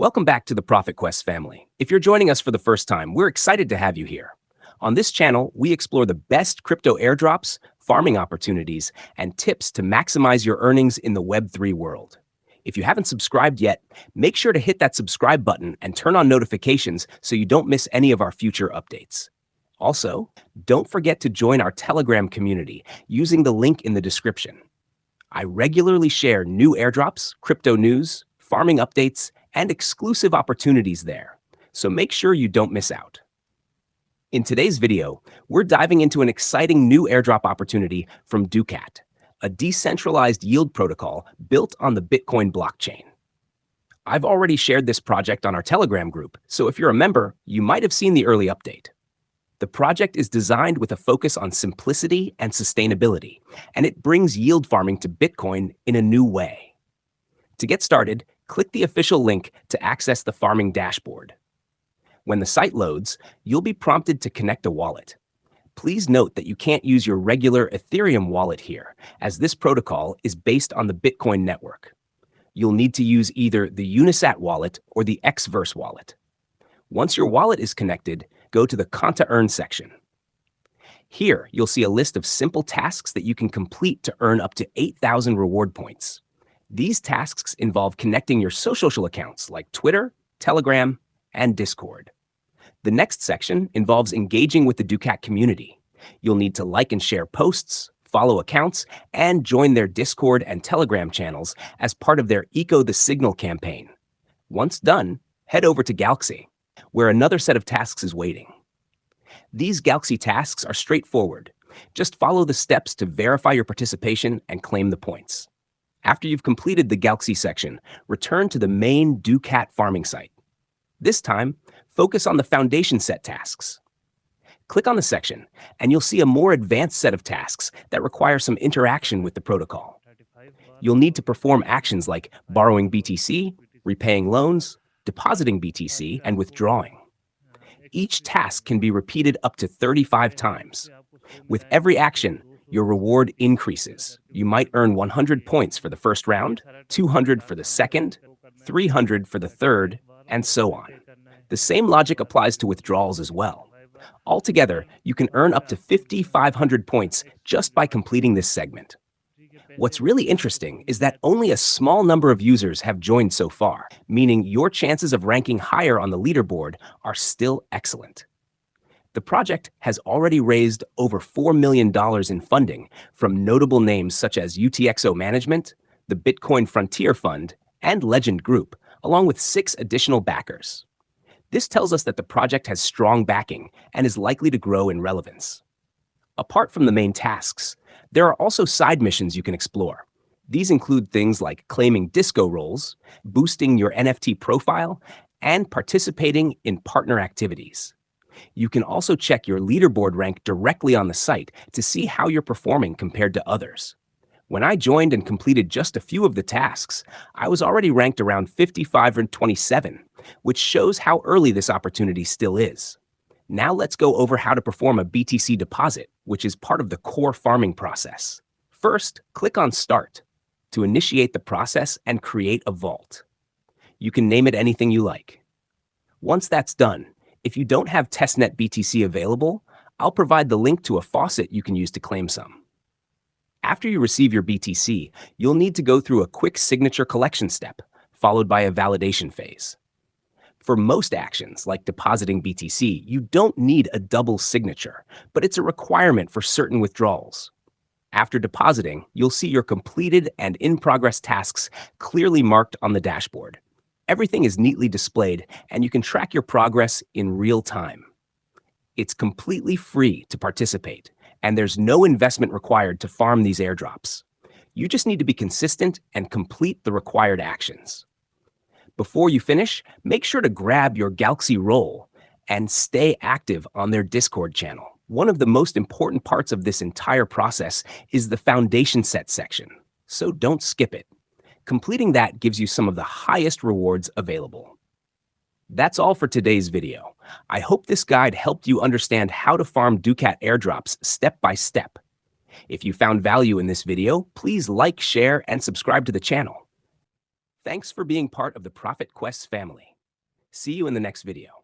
Welcome back to the Profit Quest family. If you're joining us for the first time, we're excited to have you here. On this channel, we explore the best crypto airdrops, farming opportunities, and tips to maximize your earnings in the Web3 world. If you haven't subscribed yet, make sure to hit that subscribe button and turn on notifications so you don't miss any of our future updates. Also, don't forget to join our Telegram community using the link in the description. I regularly share new airdrops, crypto news, farming updates, and exclusive opportunities there, so make sure you don't miss out. In today's video, we're diving into an exciting new airdrop opportunity from Ducat, a decentralized yield protocol built on the Bitcoin blockchain. I've already shared this project on our Telegram group, so if you're a member, you might have seen the early update. The project is designed with a focus on simplicity and sustainability, and it brings yield farming to Bitcoin in a new way. To get started, click the official link to access the farming dashboard. When the site loads, you'll be prompted to connect a wallet. Please note that you can't use your regular Ethereum wallet here, as this protocol is based on the Bitcoin network. You'll need to use either the Unisat wallet or the Xverse wallet. Once your wallet is connected, go to the Conta Earn section. Here, you'll see a list of simple tasks that you can complete to earn up to 8,000 reward points. These tasks involve connecting your social accounts like Twitter, Telegram, and Discord. The next section involves engaging with the Ducat community. You'll need to like and share posts, follow accounts, and join their Discord and Telegram channels as part of their Eco the Signal campaign. Once done, head over to Galaxy, where another set of tasks is waiting. These Galaxy tasks are straightforward. Just follow the steps to verify your participation and claim the points. After you've completed the Galaxy section, return to the main Ducat farming site. This time, focus on the foundation set tasks. Click on the section, and you'll see a more advanced set of tasks that require some interaction with the protocol. You'll need to perform actions like borrowing BTC, repaying loans, depositing BTC, and withdrawing. Each task can be repeated up to 35 times. With every action, your reward increases. You might earn 100 points for the first round, 200 for the second, 300 for the third, and so on. The same logic applies to withdrawals as well. Altogether, you can earn up to 5,500 points just by completing this segment. What's really interesting is that only a small number of users have joined so far, meaning your chances of ranking higher on the leaderboard are still excellent. The project has already raised over $4 million in funding from notable names such as UTXO Management, the Bitcoin Frontier Fund, and Legend Group, along with 6 additional backers. This tells us that the project has strong backing and is likely to grow in relevance. Apart from the main tasks, there are also side missions you can explore. These include things like claiming disco roles, boosting your NFT profile, and participating in partner activities. You can also check your leaderboard rank directly on the site to see how you're performing compared to others. When I joined and completed just a few of the tasks, I was already ranked around 55 and 27, which shows how early this opportunity still is. Now let's go over how to perform a BTC deposit, which is part of the core farming process. First, click on Start to initiate the process and create a vault. You can name it anything you like. Once that's done, if you don't have Testnet BTC available, I'll provide the link to a faucet you can use to claim some. After you receive your BTC, you'll need to go through a quick signature collection step, followed by a validation phase. For most actions, like depositing BTC, you don't need a double signature, but it's a requirement for certain withdrawals. After depositing, you'll see your completed and in-progress tasks clearly marked on the dashboard. Everything is neatly displayed, and you can track your progress in real time. It's completely free to participate, and there's no investment required to farm these airdrops. You just need to be consistent and complete the required actions. Before you finish, make sure to grab your Galaxy role and stay active on their Discord channel. One of the most important parts of this entire process is the foundation set section, so don't skip it. Completing that gives you some of the highest rewards available. That's all for today's video. I hope this guide helped you understand how to farm Ducat airdrops step by step. If you found value in this video, please like, share, and subscribe to the channel. Thanks for being part of the Profit Quest family. See you in the next video.